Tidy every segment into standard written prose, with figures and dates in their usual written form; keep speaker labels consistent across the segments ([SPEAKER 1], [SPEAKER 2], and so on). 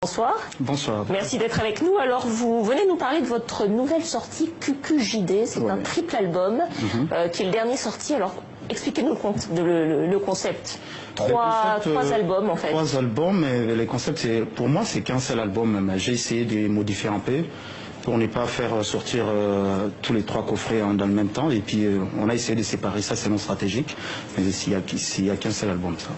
[SPEAKER 1] Bonsoir.
[SPEAKER 2] Bonsoir.
[SPEAKER 1] Merci d'être avec nous. Alors, vous venez nous parler de votre nouvelle sortie QQJD. C'est un triple album qui est le dernier sorti. Alors, expliquez-nous le concept. Trois albums, en fait.
[SPEAKER 2] 3 albums, mais les concepts, pour moi, c'est qu'un seul album. J'ai essayé de modifier un peu pour ne pas faire sortir tous les 3 coffrets dans le même temps. Et puis, on a essayé de séparer ça, c'est non stratégique. Mais s'il n'y a qu'un seul album, ça.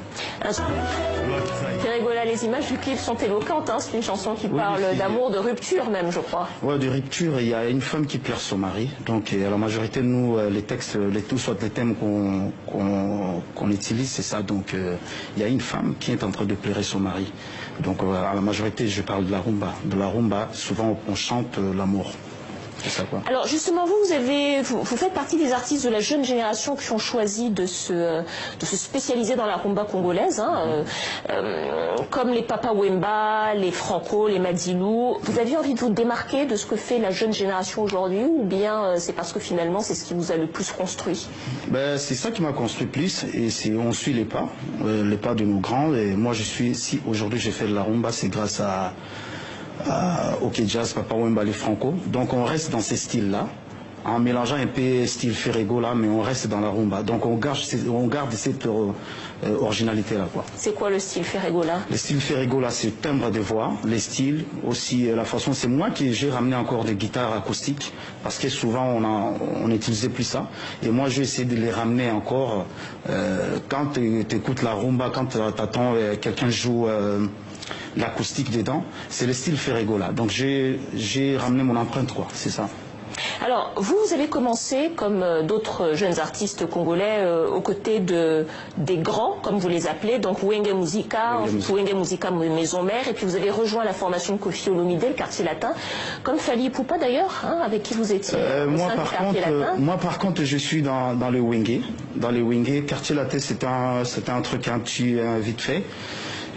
[SPEAKER 1] Ferregola, les images du clip sont éloquentes. Hein. C'est une chanson qui parle d'amour, de rupture même, je crois.
[SPEAKER 2] Ouais, de rupture. Il y a une femme qui perd son mari. Donc, la majorité de nous, les textes, soit les thèmes qu'on utilise, c'est ça. Donc, il y a une femme qui est en train de pleurer son mari. Donc, à la majorité, je parle de la rumba. De la rumba, souvent, on chante l'amour. C'est ça, quoi.
[SPEAKER 1] Alors justement, vous faites partie des artistes de la jeune génération qui ont choisi de se spécialiser dans la rumba congolaise, hein, comme les Papa Wemba, les Franco, les Madilu. Vous aviez envie de vous démarquer de ce que fait la jeune génération aujourd'hui, ou bien c'est parce que finalement c'est ce qui vous a le plus construit?
[SPEAKER 2] C'est ça qui m'a construit plus, et on suit les pas de nos grands. Et moi, si aujourd'hui j'ai fait de la rumba, c'est grâce à OK Jazz, Papa Wemba, les Franco. Donc on reste dans ces styles-là, en mélangeant un peu style Ferregola, mais on reste dans la rumba. Donc on garde cette originalité-là, quoi.
[SPEAKER 1] C'est quoi le style Ferregola?
[SPEAKER 2] Le style Ferregola, c'est le timbre de voix, les styles, aussi la façon. C'est moi qui j'ai ramené encore des guitares acoustiques, parce que souvent on n'utilisait plus ça. Et moi j'ai essayé de les ramener encore. Quand tu écoutes la rumba, quand tu attends quelqu'un joue l'acoustique dedans, c'est le style Ferregola. Donc j'ai ramené mon empreinte, quoi, c'est ça.
[SPEAKER 1] Alors, vous avez commencé, comme d'autres jeunes artistes congolais, aux côtés des grands, comme vous les appelez, donc Wenge Musica, Maison Mère, et puis vous avez rejoint la formation de Koffi Olomide, le Quartier Latin, comme Fally Ipupa d'ailleurs, hein, avec qui vous étiez
[SPEAKER 2] moi par contre, je suis dans le Wenge. Dans le Wenge, Quartier Latin, c'était un truc un petit vite fait.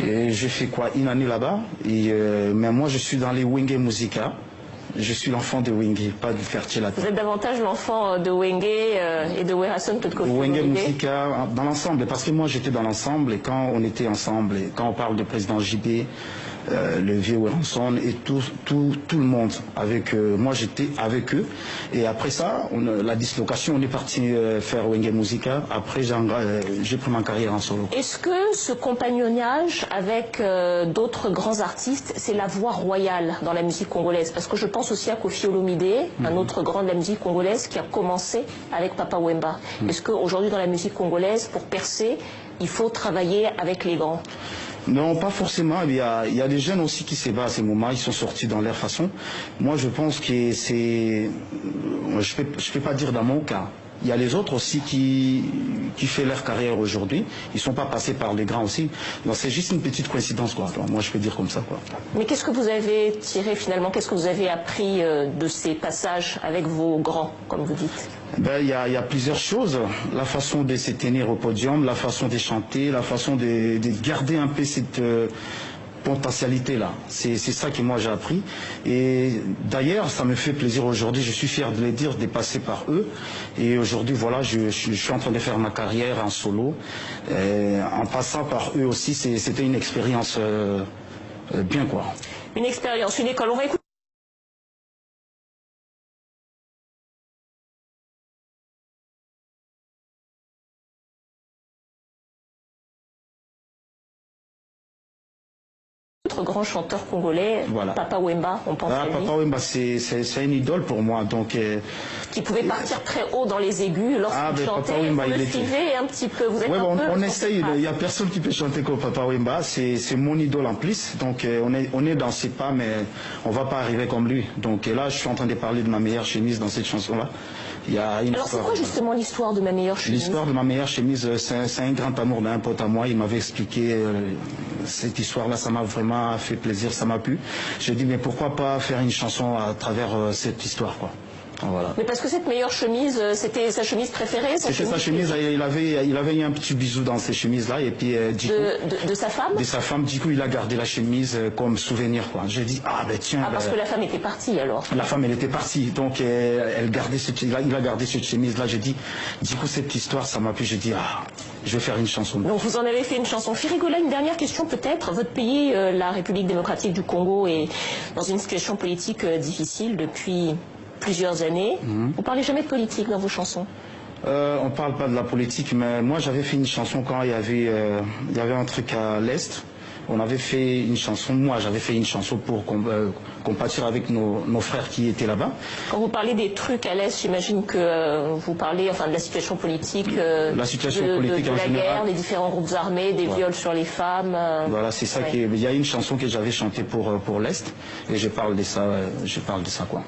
[SPEAKER 2] Et j'ai fait quoi, une année là-bas. Mais moi, je suis dans les Wenge Musica. Je suis l'enfant de Wenge, pas du Quartier Latin.
[SPEAKER 1] Vous êtes davantage l'enfant de Wenge et de Werason que de Koffi Olomide.
[SPEAKER 2] Wenge Musica, dans l'ensemble, parce que moi j'étais dans l'ensemble, et quand on était ensemble, et quand on parle de président JB, le vieux Werason et tout le monde avec moi j'étais avec eux, et après ça la dislocation, on est parti faire Wenge Musica. Après j'ai pris ma carrière en solo.
[SPEAKER 1] Est-ce que ce compagnonnage avec d'autres grands artistes, c'est la voie royale dans la musique congolaise? Parce que je pense aussi à Koffi Olomide, un autre grand de la musique congolaise qui a commencé avec Papa Wemba. Est-ce qu'aujourd'hui dans la musique congolaise, pour percer, il faut travailler avec les grands?
[SPEAKER 2] Non, pas forcément. Il y a des jeunes aussi qui se battent à ce moment, ils sont sortis dans leur façon. Moi, je pense que je peux pas dire dans mon cas. Il y a les autres aussi qui font leur carrière aujourd'hui. Ils sont pas passés par les grands aussi. Donc c'est juste une petite coïncidence, quoi. Donc, moi, je peux dire comme ça, quoi.
[SPEAKER 1] Mais qu'est-ce que vous avez tiré finalement? Qu'est-ce que vous avez appris de ces passages avec vos grands, comme vous dites?
[SPEAKER 2] Il y a plusieurs choses. La façon de se tenir au podium, la façon de chanter, la façon de garder un peu cette potentialité-là. C'est ça que moi j'ai appris. Et d'ailleurs, ça me fait plaisir aujourd'hui, je suis fier de le dire, de passer par eux. Et aujourd'hui, voilà, je suis en train de faire ma carrière en solo. En passant par eux aussi, c'était une expérience bien, quoi.
[SPEAKER 1] Une expérience, une école. On va écouter notre grand chanteur congolais, voilà. Papa Wemba, on pense à lui.
[SPEAKER 2] Papa Wemba, c'est une idole pour moi. Donc,
[SPEAKER 1] qui pouvait partir très haut dans les aigus lorsqu'il chantait. Papa Wemba, vous le suivez un petit peu. Vous êtes
[SPEAKER 2] on essaye. Il n'y a personne qui peut chanter comme Papa Wemba. C'est mon idole en plus. Donc on est dans ses pas, mais on ne va pas arriver comme lui. Donc là, je suis en train de parler de Ma meilleure chemise dans cette chanson-là.
[SPEAKER 1] Alors c'est quoi justement l'histoire de Ma meilleure chemise?
[SPEAKER 2] L'histoire de Ma meilleure chemise, c'est un grand amour d'un pote à moi. Il m'avait expliqué cette histoire-là, ça m'a vraiment fait plaisir, ça m'a plu. J'ai dit mais pourquoi pas faire une chanson à travers cette histoire, quoi. Voilà.
[SPEAKER 1] Mais parce que cette meilleure chemise, c'était sa chemise préférée?
[SPEAKER 2] C'était sa chemise, il avait eu un petit bisou dans ces chemises-là, et puis
[SPEAKER 1] de sa femme?
[SPEAKER 2] De sa femme, du coup il a gardé la chemise comme souvenir, quoi. J'ai dit, ah ben tiens...
[SPEAKER 1] parce que la femme était partie alors?
[SPEAKER 2] La femme, elle était partie, donc il a gardé cette chemise-là. J'ai dit, du coup cette histoire, ça m'a plu, j'ai dit, ah, je vais faire une chanson.
[SPEAKER 1] Donc vous en avez fait une chanson. Firigola, une dernière question peut-être. Votre pays, la République démocratique du Congo, est dans une situation politique difficile depuis plusieurs années. Vous parlez jamais de politique dans vos chansons?
[SPEAKER 2] On parle pas de la politique, mais moi j'avais fait une chanson quand il y avait un truc à l'Est. On avait fait une chanson, moi j'avais fait une chanson pour compatir avec nos frères qui étaient là-bas.
[SPEAKER 1] Quand vous parlez des trucs à l'Est, j'imagine que vous parlez de la situation politique,
[SPEAKER 2] la situation politique
[SPEAKER 1] de
[SPEAKER 2] en
[SPEAKER 1] la
[SPEAKER 2] général.
[SPEAKER 1] Guerre, des différents groupes armés, des viols sur les femmes.
[SPEAKER 2] Voilà, c'est ça il y a une chanson que j'avais chantée pour l'Est, et je parle de ça quoi.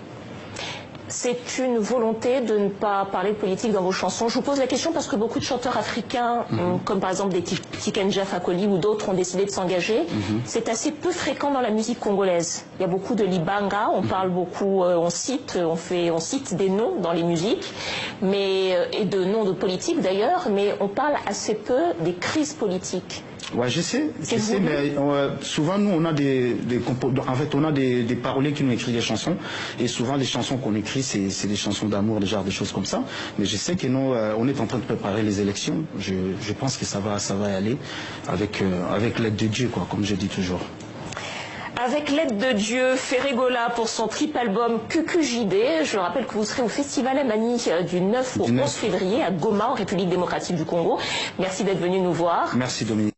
[SPEAKER 1] C'est une volonté de ne pas parler de politique dans vos chansons. Je vous pose la question parce que beaucoup de chanteurs africains, comme par exemple des Tikenja Fakoli ou d'autres, ont décidé de s'engager. C'est assez peu fréquent dans la musique congolaise. Il y a beaucoup de libanga, on parle beaucoup, on cite des noms dans les musiques, et de noms de politiques d'ailleurs, mais on parle assez peu des crises politiques.
[SPEAKER 2] Ouais, je sais, mais souvent nous on a on a des paroliers qui nous écrivent des chansons, et souvent les chansons qu'on écrit c'est des chansons d'amour, des choses comme ça. Mais je sais que nous on est en train de préparer les élections. Je pense que ça va y aller avec l'aide de Dieu, quoi, comme je dis toujours.
[SPEAKER 1] Avec l'aide de Dieu, Firigola pour son triple album QQJD. Je rappelle que vous serez au Festival Amani du 9 au 11 février à Goma, en République démocratique du Congo. Merci d'être venu nous voir.
[SPEAKER 2] Merci Dominique.